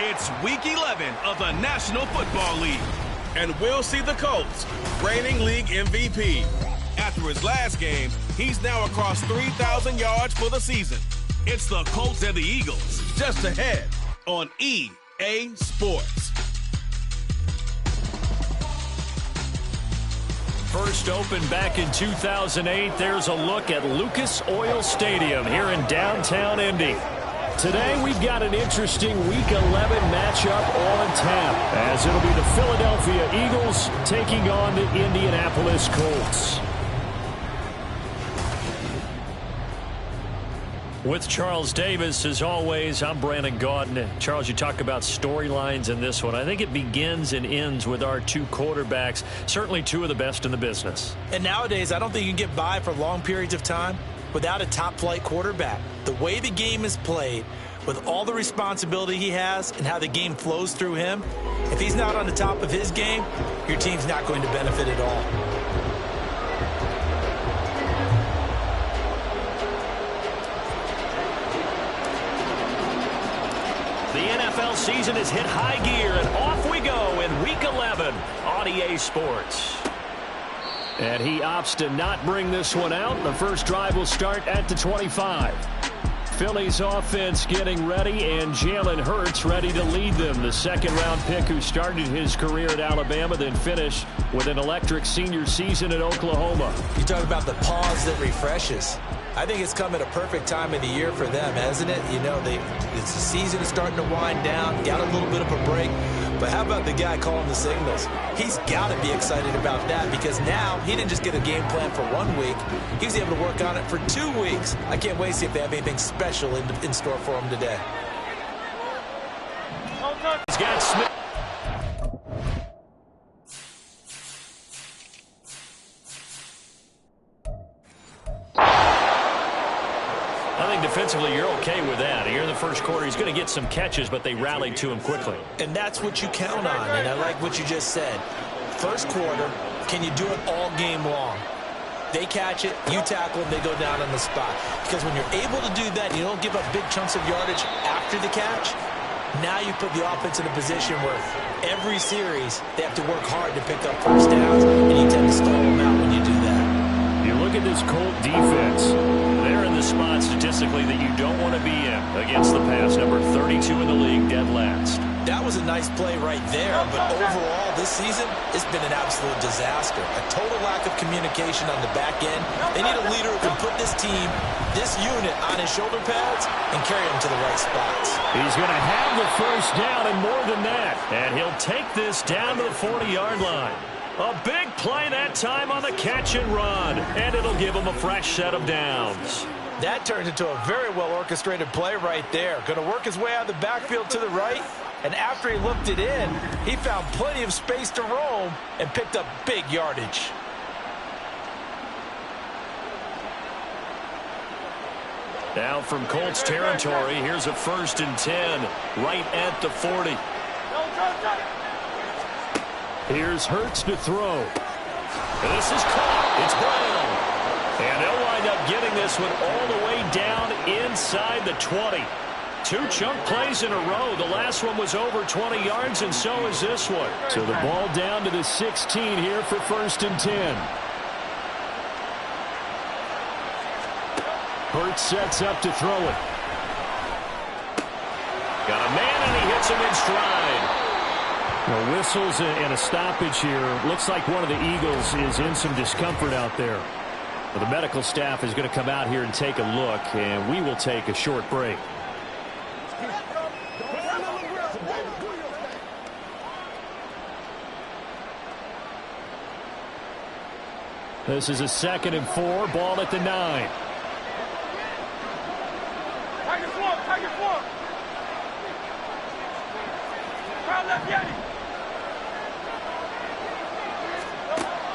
It's Week 11 of the National Football League. And we'll see the Colts, reigning league MVP. After his last game, he's now across 3,000 yards for the season. It's the Colts and the Eagles, just ahead on EA Sports. First opened back in 2008, there's a look at Lucas Oil Stadium here in downtown Indy. Today we've got an interesting Week 11 matchup on tap, as it'll be the Philadelphia Eagles taking on the Indianapolis Colts. With Charles Davis, as always, I'm Brandon Gaudin. Charles, you talk about storylines in this one. I think it begins and ends with our two quarterbacks, certainly two of the best in the business. And nowadays, I don't think you can get by for long periods of time without a top-flight quarterback. The way the game is played, with all the responsibility he has and how the game flows through him, if he's not on the top of his game, your team's not going to benefit at all. The NFL season has hit high gear, and off we go in Week 11 on EA Sports. And he opts to not bring this one out. The first drive will start at the 25. Philly's offense getting ready, and Jalen Hurts ready to lead them. The second-round pick who started his career at Alabama, then finished with an electric senior season at Oklahoma. You talk about the pause that refreshes. I think it's come at a perfect time of the year for them, hasn't it? You know, the season is starting to wind down, got a little bit of a break. But how about the guy calling the signals? He's got to be excited about that, because now he didn't just get a game plan for 1 week. He was able to work on it for 2 weeks. I can't wait to see if they have anything special in store for him today. He's got Smith. I think defensively you're okay with that. Here in the first quarter, he's going to get some catches, but they rallied to him quickly. And that's what you count on, and I like what you just said. First quarter, can you do it all game long? They catch it, you tackle them, they go down on the spot. Because when you're able to do that, you don't give up big chunks of yardage after the catch. Now you put the offense in a position where every series they have to work hard to pick up first downs, and you tend to stall them out when you do that. You look at this Colt defense. They're in the spot statistically that you don't want to be in against the pass. Number 32 in the league, dead last. That was a nice play right there, but overall this season, it's been an absolute disaster. A total lack of communication on the back end. They need a leader who can put this team, this unit, on his shoulder pads and carry them to the right spots. He's going to have the first down and more than that. And he'll take this down to the 40-yard line. A big play that time on the catch and run, and it'll give him a fresh set of downs. That turned into a very well-orchestrated play right there. Going to work his way out of the backfield to the right, and after he looked it in, he found plenty of space to roam and picked up big yardage. Now from Colts territory, here's a 1st and 10 right at the 40. Here's Hurts to throw. This is caught. It's Brown. And they'll wind up getting this one all the way down inside the 20. 2 chunk plays in a row. The last one was over 20 yards, and so is this one. So the ball down to the 16 here for 1st and 10. Hurts sets up to throw it. Got a man, and he hits him in stride. Well, whistles and a stoppage here. Looks like one of the Eagles is in some discomfort out there. Well, the medical staff is going to come out here and take a look, and we will take a short break. This is a 2nd and 4, ball at the 9.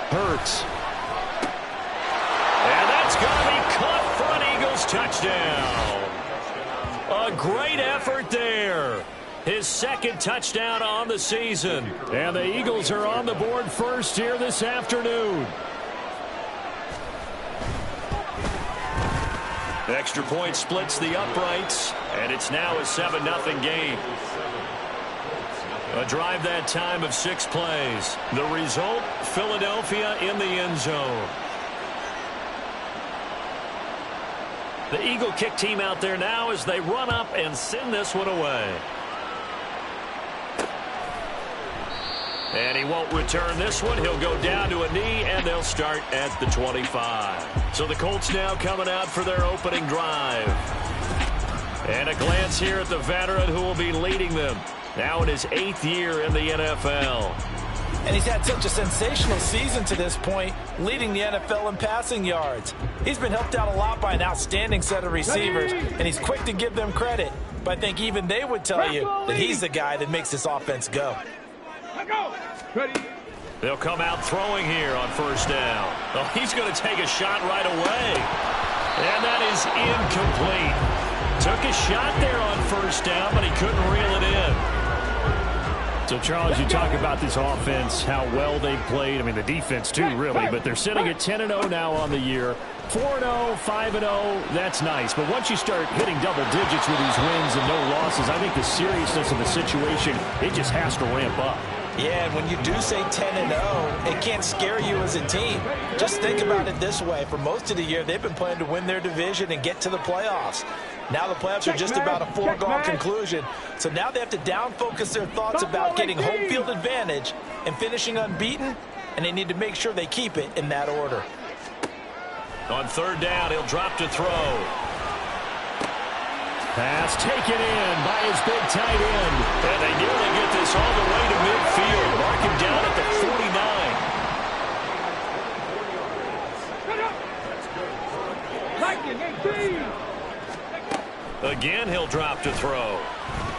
Hurts. And that's going to be caught for an Eagles touchdown. A great effort there. His 2nd touchdown on the season. And the Eagles are on the board first here this afternoon. Extra point splits the uprights, and it's now a 7-0 game. A drive that time of 6 plays. The result, Philadelphia in the end zone. The Eagle kick team out there now as they run up and send this one away. And he won't return this one. He'll go down to a knee, and they'll start at the 25. So the Colts now coming out for their opening drive. And a glance here at the veteran who will be leading them. Now in his 8th year in the NFL. And he's had such a sensational season to this point, leading the NFL in passing yards. He's been helped out a lot by an outstanding set of receivers, and he's quick to give them credit. But I think even they would tell you that he's the guy that makes this offense go. They'll come out throwing here on first down. Oh, he's going to take a shot right away. And that is incomplete. Took a shot there on first down, but he couldn't reel it in. So, Charles, you talk about this offense, how well they've played. I mean, the defense, too, really. But they're sitting at 10-0 now on the year. 4-0, 5-0, that's nice. But once you start hitting double digits with these wins and no losses, I think the seriousness of the situation, it just has to ramp up. Yeah, and when you do say 10-0, it can't scare you as a team. Just think about it this way. For most of the year, they've been playing to win their division and get to the playoffs. Now the playoffs are just about a foregone conclusion. So now they have to down-focus their thoughts about getting home field advantage and finishing unbeaten, and they need to make sure they keep it in that order. On third down, he'll drop to throw. Pass taken in by his big tight end. And they nearly get this all the way to midfield. Mark him down at the 49. Again, he'll drop to throw.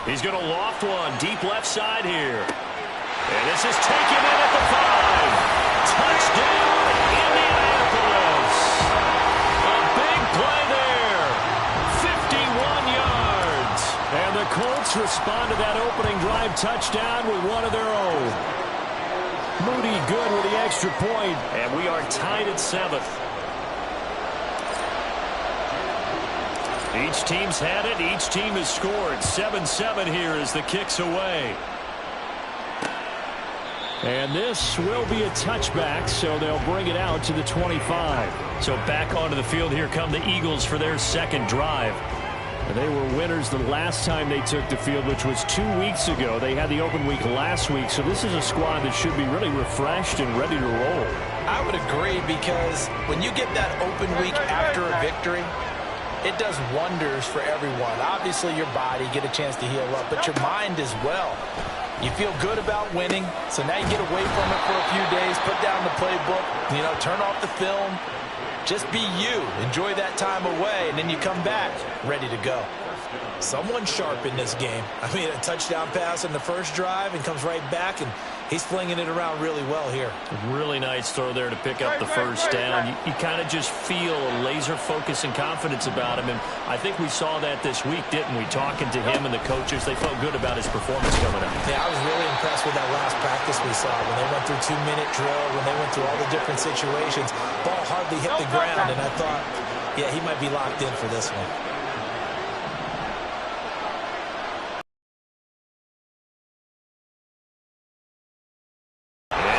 He's going to loft one deep left side here. And this is taken in at the 5. Touchdown, Indianapolis. A big play there. 51 yards. And the Colts respond to that opening drive touchdown with one of their own. Moody good with the extra point. And we are tied at 7th. Each team's had it. Each team has scored. 7-7 here as the kick's away. And this will be a touchback, so they'll bring it out to the 25. So back onto the field, here come the Eagles for their second drive. And they were winners the last time they took the field, which was 2 weeks ago. They had the open week last week, so this is a squad that should be really refreshed and ready to roll. I would agree, because when you get that open week after a victory, it does wonders for everyone. Obviously, your body, get a chance to heal up, but your mind as well. You feel good about winning, so now you get away from it for a few days, put down the playbook, turn off the film. Just be you. Enjoy that time away, and then you come back ready to go. Someone sharp in this game. I mean, a touchdown pass in the first drive and comes right back, and he's flinging it around really well here. Really nice throw there to pick up the first down. You kind of just feel a laser focus and confidence about him, and I think we saw that this week, didn't we? Talking to him and the coaches, they felt good about his performance coming up. Yeah, I was really impressed with that last practice we saw when they went through 2-minute drill, when they went through all the different situations. Ball hardly hit the ground, and I thought, yeah, he might be locked in for this one.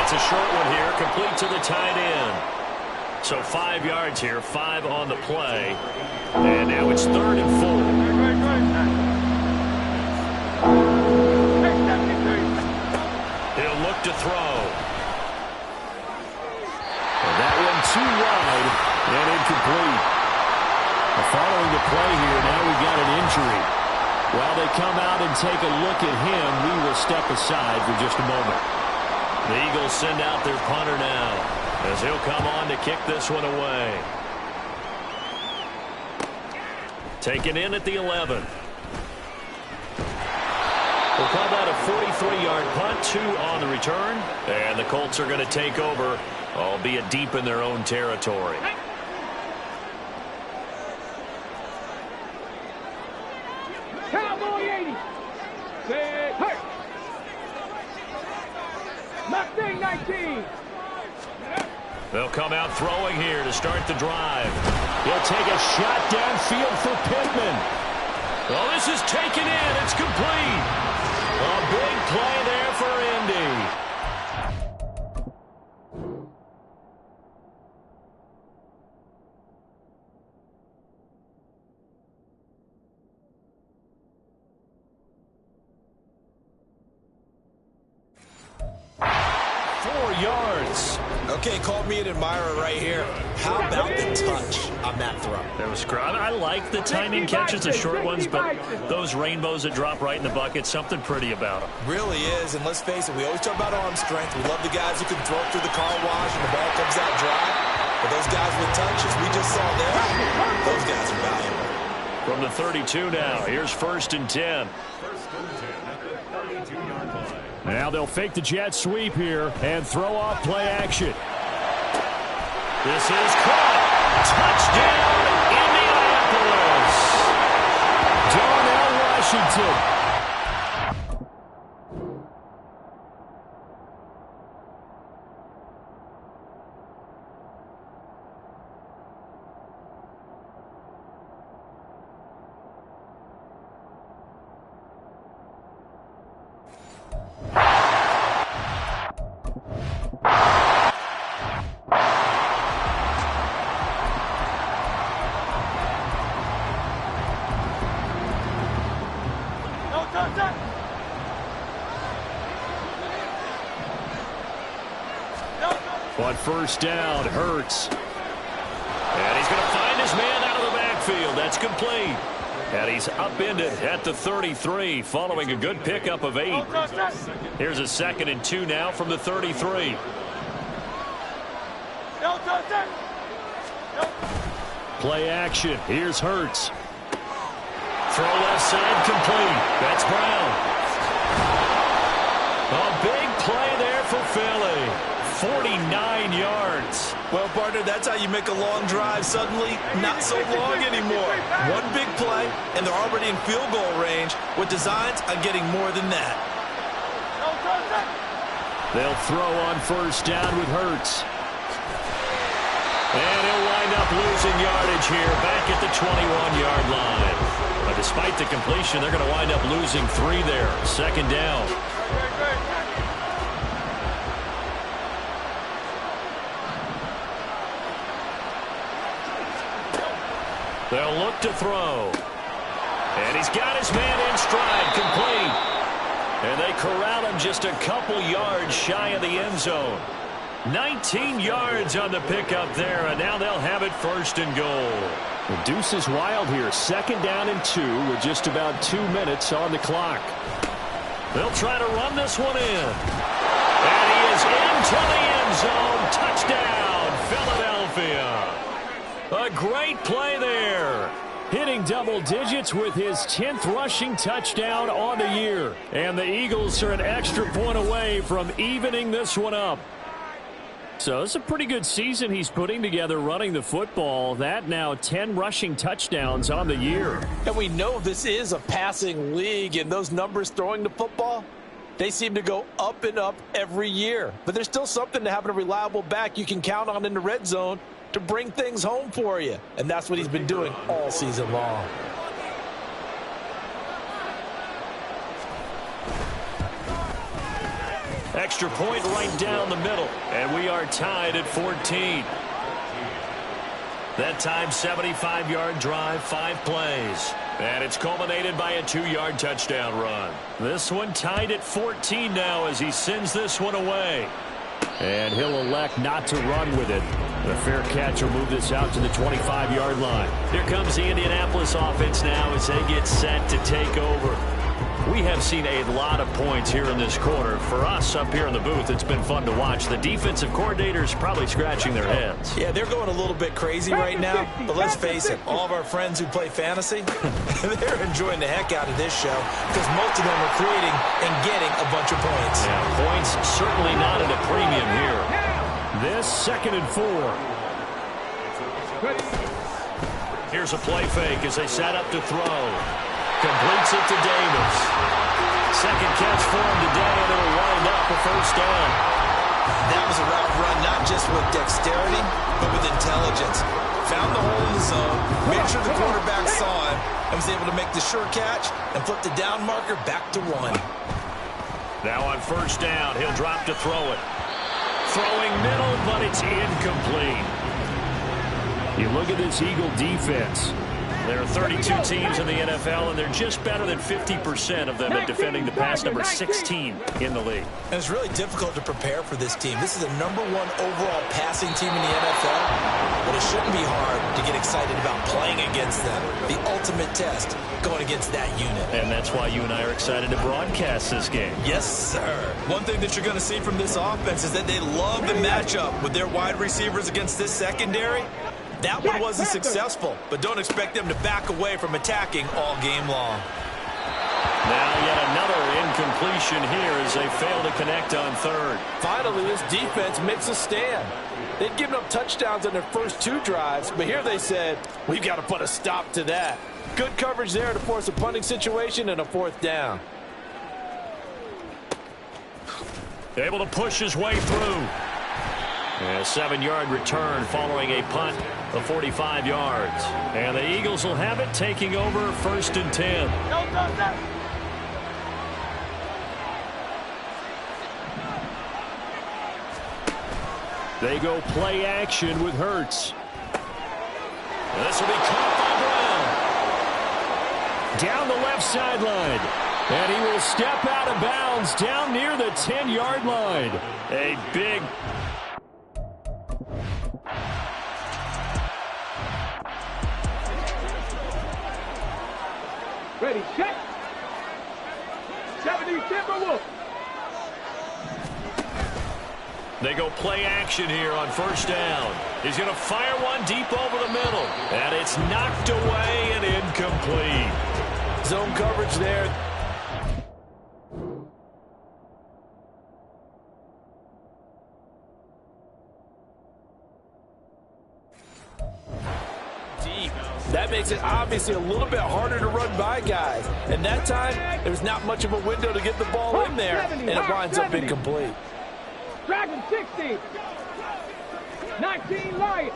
It's a short one here, complete to the tight end. So 5 yards here, 5 on the play. And now it's 3rd and 4. He'll look to throw. And that one too wide and incomplete. Following the play here, now we got an injury. While they come out and take a look at him, we will step aside for just a moment. The Eagles send out their punter now as he'll come on to kick this one away. Taken in at the 11. We'll call that a 43-yard punt, 2 on the return. And the Colts are going to take over, albeit deep in their own territory. Cowboy 80. Say, hey. Mustang 19. They'll come out throwing here to start the drive. He'll take a shot downfield for Pittman. Oh, this is taken in. It's complete. A big play there yards. Okay, call me an admirer right here. How about the touch on that throw? There was scrum. I like the timing catches, the short ones, but those rainbows that drop right in the bucket, something pretty about them. Really is, and let's face it, we always talk about arm strength. We love the guys who can throw it through the car wash and the ball comes out dry. But those guys with touches we just saw there, those guys are valuable. From the 32 now, here's 1st and 10. Now they'll fake the jet sweep here and throw off play action. This is caught. Touchdown, Indianapolis. Darnell Washington. On 1st down, Hurts. And he's going to find his man out of the backfield. That's complete. And he's upended at the 33 following a good pickup of 8. Here's a 2nd and 2 now from the 33. Play action. Here's Hurts. Throw left side complete. That's Brown. A big play there for Philly. 49 yards. Well, partner, that's how you make a long drive suddenly not so long anymore. One big play, and they're already in field goal range with designs on getting more than that. They'll throw on 1st down with Hurts. And he'll wind up losing yardage here back at the 21-yard line. But despite the completion, they're going to wind up losing 3 there. 2nd down. They'll look to throw. And he's got his man in stride, complete. And they corral him just a couple yards shy of the end zone. 19 yards on the pickup there, and now they'll have it 1st and goal. The deuce is wild here. 2nd down and 2 with just about 2 minutes on the clock. They'll try to run this one in. And he is into the end zone. Touchdown, Philadelphia. A great play there. Hitting double digits with his 10th rushing touchdown on the year. And the Eagles are an extra point away from evening this one up. So it's a pretty good season he's putting together running the football. That now 10 rushing touchdowns on the year. And we know this is a passing league, and those numbers throwing the football, they seem to go up and up every year. But there's still something to having a reliable back you can count on in the red zone to bring things home for you. And that's what he's been doing all season long. Extra point right down the middle. And we are tied at 14. That time, 75-yard drive, 5 plays. And it's culminated by a 2-yard touchdown run. This one tied at 14 now as he sends this one away. And he'll elect not to run with it. The fair catch will move this out to the 25-yard line. Here comes the Indianapolis offense now as they get set to take over. We have seen a lot of points here in this quarter. For us up here in the booth, it's been fun to watch. The defensive coordinators probably scratching their heads. Yeah, they're going a little bit crazy right now. But let's face it, all of our friends who play fantasy, they're enjoying the heck out of this show because most of them are creating and getting a bunch of points. Yeah, points certainly not at a premium here. This 2nd and 4. Here's a play fake as they set up to throw. Completes it to Davis. Second catch for him today, and it'll wind up a 1st down. That was a route run not just with dexterity, but with intelligence. Found the hole in the zone, made sure the quarterback saw him, and was able to make the sure catch and flip the down marker back to 1. Now on 1st down, he'll drop to throw it. Throwing middle, but it's incomplete. You look at this Eagle defense. There are 32 teams in the NFL, and they're just better than 50% of them at defending the pass, number 16 in the league. And it's really difficult to prepare for this team. This is the #1 overall passing team in the NFL, but it shouldn't be hard to get excited about playing against them. The ultimate test going against that unit. And that's why you and I are excited to broadcast this game. Yes, sir. One thing that you're going to see from this offense is that they love the matchup with their wide receivers against this secondary. That one wasn't successful, but don't expect them to back away from attacking all game long. Now yet another incompletion here as they fail to connect on third. Finally, this defense makes a stand. They'd given up touchdowns on their first 2 drives, but here they said, we've got to put a stop to that. Good coverage there to force a punting situation and a 4th down. Able to push his way through. A 7-yard return following a punt of 45 yards. And the Eagles will have it, taking over 1st and 10. They go play action with Hurts. This will be caught by Brown. Down the left sideline. And he will step out of bounds down near the 10-yard line. A big... Ready, check. 70 Timberwolves. They go play action here on 1st down. He's going to fire one deep over the middle. And it's knocked away and incomplete. Zone coverage there. That makes it obviously a little bit harder to run by guys. And that time, there's not much of a window to get the ball in there, and it winds up incomplete. Dragon 60. 19 Lions.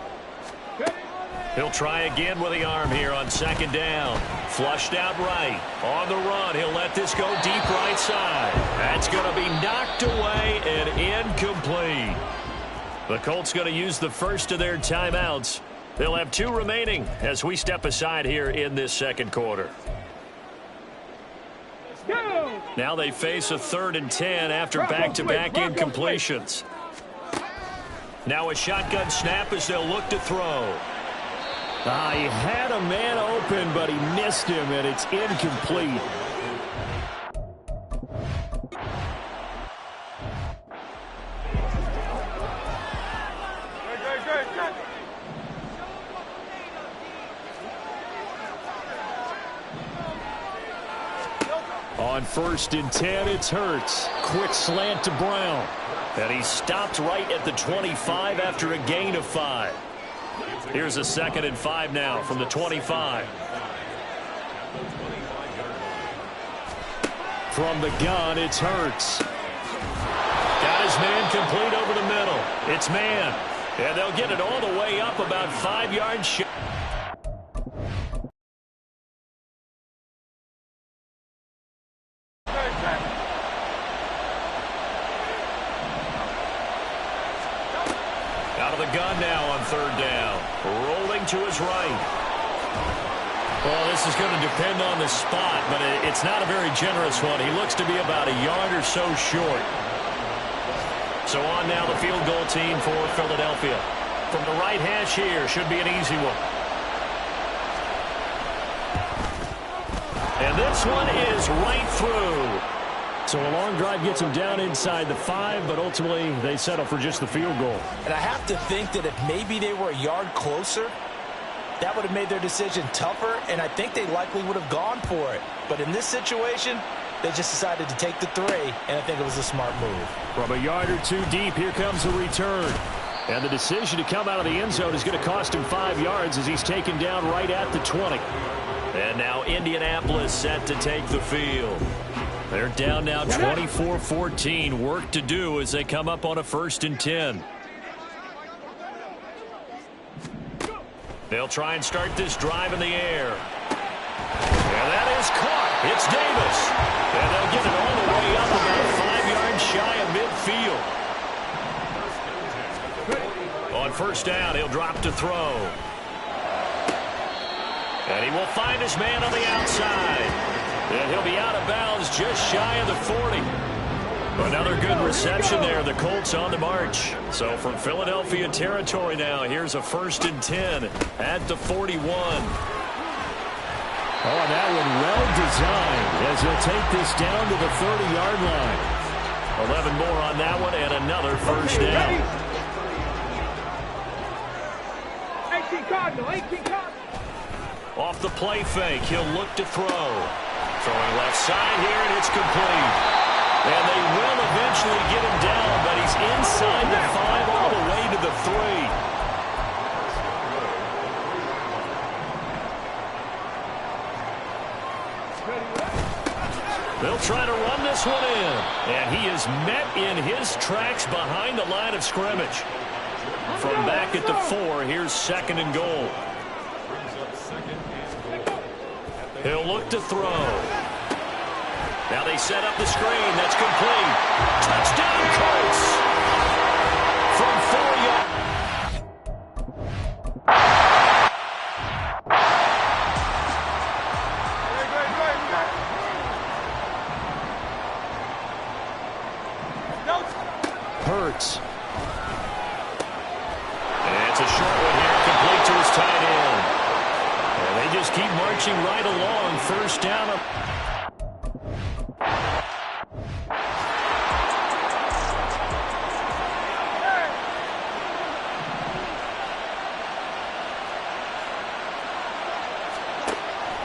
He'll try again with the arm here on 2nd down. Flushed out right. On the run, he'll let this go deep right side. That's going to be knocked away and incomplete. The Colts going to use the first of their timeouts. They'll have 2 remaining as we step aside here in this 2nd quarter. Now they face a 3rd and 10 after back-to-back incompletions. Now a shotgun snap as they'll look to throw. He had a man open, but he missed him, and it's incomplete. On 1st and 10, it's Hurts. Quick slant to Brown. And he stopped right at the 25 after a gain of 5. Here's a 2nd and 5 now from the 25. From the gun, it's Hurts. Got his man complete over the middle. It's man. And they'll get it all the way up about 5 yards short. Out of the gun now on 3rd down. Rolling to his right. Well, this is going to depend on the spot, but it's not a very generous one. He looks to be about a yard or so short. So on now the field goal team for Philadelphia. From the right hash here, should be an easy one. And this one is right through. So a long drive gets them down inside the 5, but ultimately they settle for just the field goal. And I have to think that if maybe they were a yard closer, that would have made their decision tougher, and I think they likely would have gone for it. But in this situation, they just decided to take the 3, and I think it was a smart move. From a yard or 2 deep, here comes the return. And the decision to come out of the end zone is going to cost him 5 yards as he's taken down right at the 20. And now Indianapolis set to take the field. They're down now 24-14. Work to do as they come up on a 1st and 10. They'll try and start this drive in the air. And that is caught. It's Davis. And they'll get it all the way up about 5 yards shy of midfield. On 1st down, he'll drop to throw. And he will find his man on the outside. And he'll be out of bounds just shy of the 40. Another good reception there. The Colts on the march. So from Philadelphia territory now, here's a 1st and 10 at the 41. Oh, that one well designed as he'll take this down to the 30-yard line. 11 more on that one and another first down. 18 Cardinal, 18 Cardinal. Off the play fake, he'll look to throw. Throwing left side here, and it's complete. And they will eventually get him down, but he's inside the 5 all the way to the 3. They'll try to run this one in. And he is met in his tracks behind the line of scrimmage. From back at the 4, here's 2nd and goal. He'll look to throw. Now they set up the screen. That's complete. Touchdown, Colts. From 4 yards. Hurts. And it's a short one here, complete to his tight end. And they just keep marching right along. First down.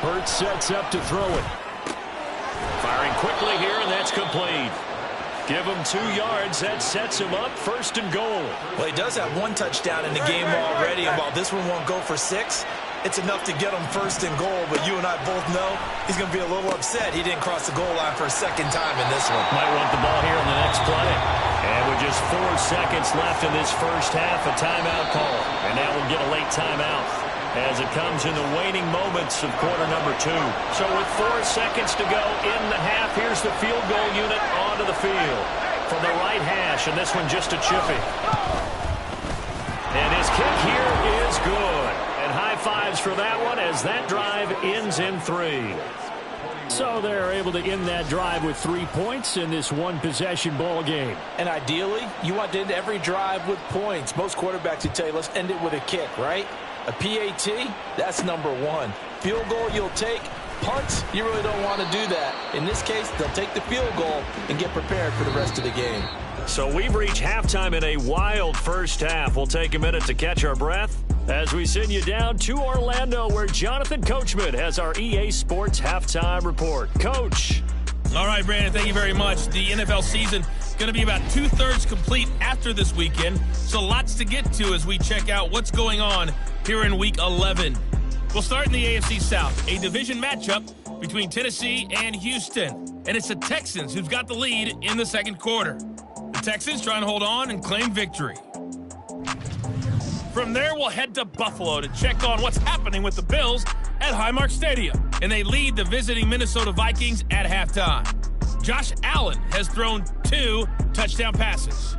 Hurts sets up to throw it. Firing quickly here, and that's complete. Give him 2 yards. That sets him up 1st and goal. Well, he does have 1 touchdown in the game already, and while this one won't go for 6, it's enough to get him 1st and goal. But you and I both know he's going to be a little upset he didn't cross the goal line for a 2nd time in this one. Might want the ball here on the next play. And with just 4 seconds left in this first half, a timeout call. And now we'll get a late timeout as it comes in the waning moments of quarter number 2. So with 4 seconds to go in the half, here's the field goal unit onto the field from the right hash, and this one just a chippy. And his kick here is good. And high fives for that one as that drive ends in 3. So they're able to end that drive with 3 points in this one-possession ball game. And ideally, you want to end every drive with points. Most quarterbacks would tell you, let's end it with a kick, right? A PAT, that's number 1. Field goal you'll take. Punts, you really don't want to do that. In this case, they'll take the field goal and get prepared for the rest of the game. So we've reached halftime in a wild first half. We'll take a minute to catch our breath as we send you down to Orlando, where Jonathan Coachman has our EA Sports halftime report. Coach. All right, Brandon, thank you very much. The NFL season is going to be about 2/3 complete after this weekend, so lots to get to as we check out what's going on here in Week 11. We'll start in the AFC South, a division matchup between Tennessee and Houston, and it's the Texans who've got the lead in the second quarter. The Texans trying to hold on and claim victory. From there, we'll head to Buffalo to check on what's happening with the Bills at Highmark Stadium, and they lead the visiting Minnesota Vikings at halftime. Josh Allen has thrown 2 touchdown passes.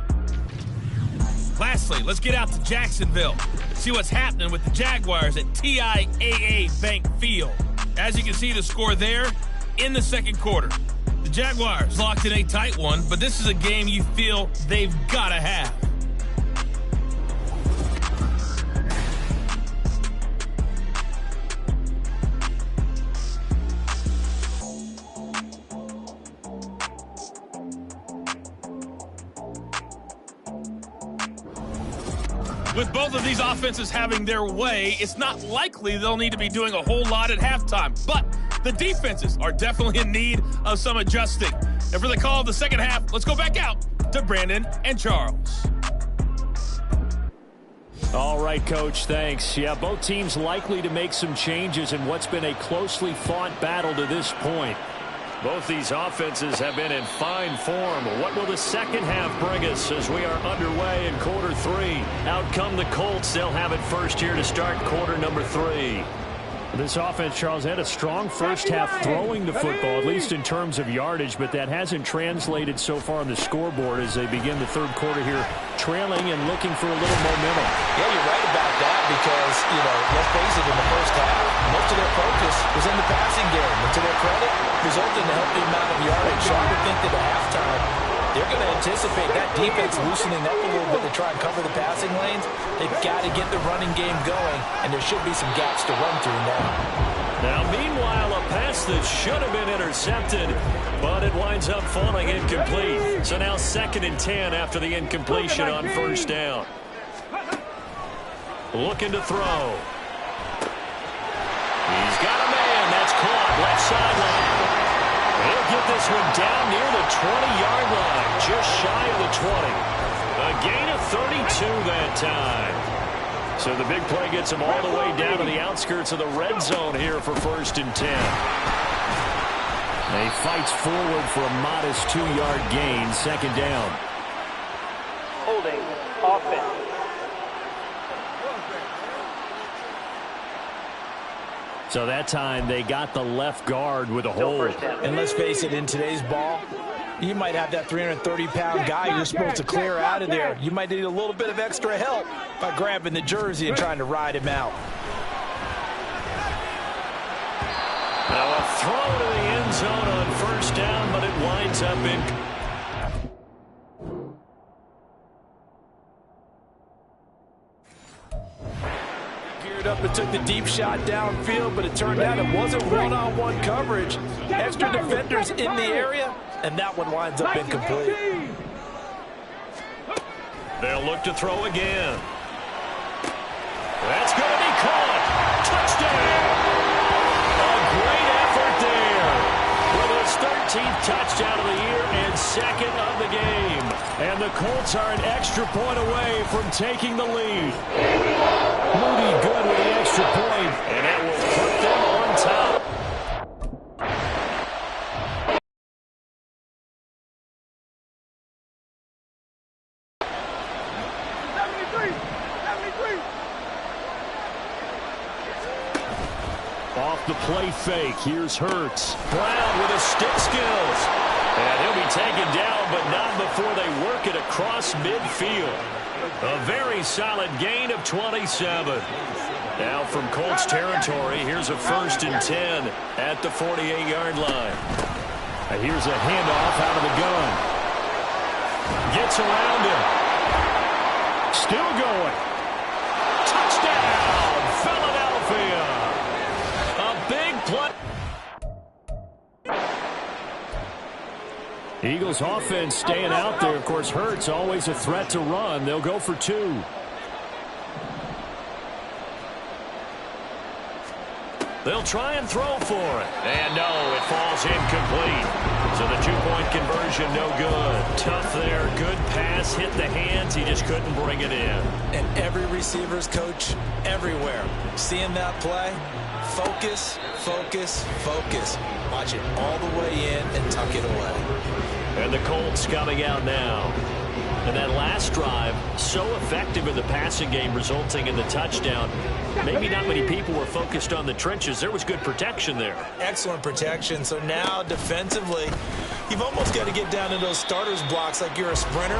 Lastly, let's get out to Jacksonville, see what's happening with the Jaguars at TIAA Bank Field. As you can see, the score there in the second quarter. The Jaguars locked in a tight one, but this is a game you feel they've got to have. With both of these offenses having their way, it's not likely they'll need to be doing a whole lot at halftime. But the defenses are definitely in need of some adjusting. And for the call of the second half, let's go back out to Brandon and Charles. All right, Coach, thanks. Yeah, both teams likely to make some changes in what's been a closely fought battle to this point. Both these offenses have been in fine form. What will the second half bring us as we are underway in quarter 3? Out come the Colts. They'll have it first here to start quarter number 3. This offense, Charles, had a strong first half throwing the football, at least in terms of yardage, but that hasn't translated so far on the scoreboard as they begin the third quarter here, trailing and looking for a little momentum. Yeah, you're right about that because, let's face it, in the first half, most of their focus was in the passing game. And to their credit, resulted in a healthy amount of yardage. So I would think that at halftime, they're going to anticipate that defense loosening up a little bit to try and cover the passing lanes. They've got to get the running game going, and there should be some gaps to run through now. Now, meanwhile, a pass that should have been intercepted, but it winds up falling incomplete. So now 2nd and 10 after the incompletion on first down. Looking to throw. He's got a man. That's caught. Left sideline. He'll get this one down near the 20-yard line, just shy of the 20. A gain of 32 that time. So the big play gets him all the way down to the outskirts of the red zone here for 1st and 10. He fights forward for a modest 2-yard gain, 2nd down. Holding offense. So that time they got the left guard with a hold. And let's face it, in today's ball, you might have that 330-pound guy you're supposed to clear out of there. You might need a little bit of extra help by grabbing the jersey and trying to ride him out. Now a throw to the end zone on 1st down, but it winds up in... Up and took the deep shot downfield, but it turned out it wasn't one-on-one coverage. Extra defenders in the area, and that one winds up incomplete. They'll look to throw again. That's going to be caught. Touchdown! A great effort there with his 13th touchdown of the year and 2nd of the game. And the Colts are an extra point away from taking the lead. Moody good with the extra point, and that will put them on top. Off the play fake, here's Hurts. Brown with his stick skills. And he'll be taken down, but not before they work it across midfield. A very solid gain of 27. Now from Colts territory, here's a 1st and 10 at the 48-yard line. Here's a handoff out of the gun. Gets around him. Still going. Touchdown, Philadelphia. A big play. Eagles offense staying out there. Of course, Hurts always a threat to run. They'll go for 2. They'll try and throw for it. And no, it falls incomplete. So the 2-point conversion, no good. Tough there. Good pass. Hit the hands. He just couldn't bring it in. And every receiver's coach everywhere. Seeing that play, focus, focus, focus. Watch it all the way in and tuck it away. And the Colts coming out now. And that last drive, so effective in the passing game, resulting in the touchdown. Maybe not many people were focused on the trenches. There was good protection there. Excellent protection. So now defensively, you've almost got to get down to those starters blocks like you're a sprinter.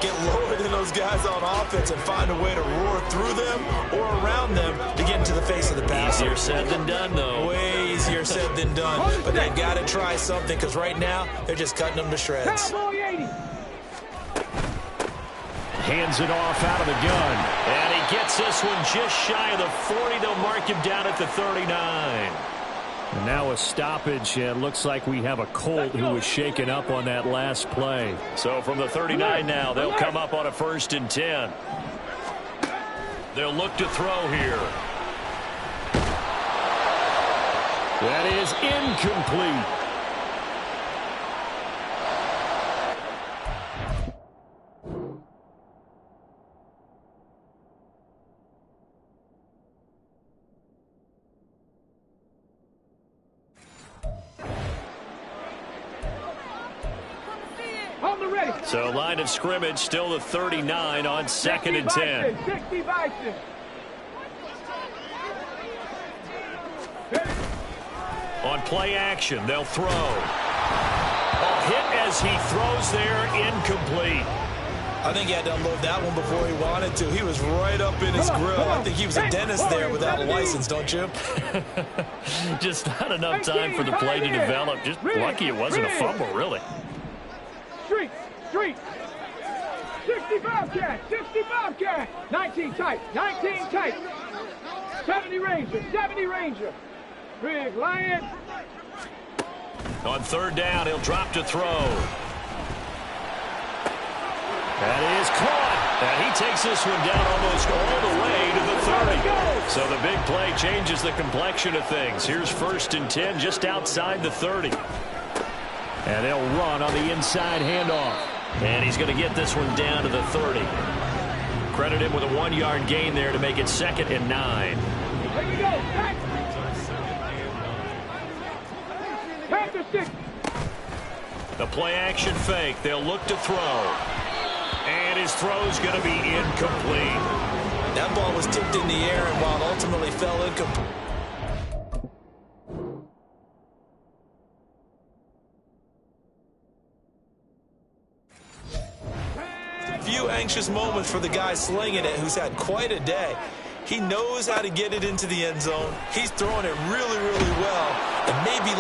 Get lower than those guys on offense and find a way to roar through them or around them to get into the face of the passer. Easier said than done, though. Way easier said than done. But they've got to try something because right now they're just cutting them to shreds. Hands it off out of the gun. And he gets this one just shy of the 40. They'll mark him down at the 39. And now a stoppage. It looks like we have a Colt who was shaken up on that last play. So from the 39 now, they'll come up on a 1st and 10. They'll look to throw here. That is incomplete. So line of scrimmage still the 39 on 2nd and 10. play action. They'll throw. A hit as he throws there, incomplete. I think he had to unload that one before he wanted to. He was right up in his grill. I think he was a dentist there without a license, don't you? Just not enough time for the play to develop. Just lucky it wasn't a fumble, really. Street. 65 cat. 19 tight. 70 Ranger. Big Lion. On third down, he'll drop to throw. That is caught. And he takes this one down almost all the way to the 30. So the big play changes the complexion of things. Here's 1st and 10 just outside the 30. And they'll run on the inside handoff. And he's going to get this one down to the 30. Credit him with a 1-yard gain there to make it 2nd and 9. Here we go. Panther 6. The play action fake. They'll look to throw. And his throw's going to be incomplete. That ball was tipped in the air and while ultimately fell incomplete. Few anxious moments for the guy slinging it who's had quite a day. He knows how to get it into the end zone. He's throwing it really, really well. And maybe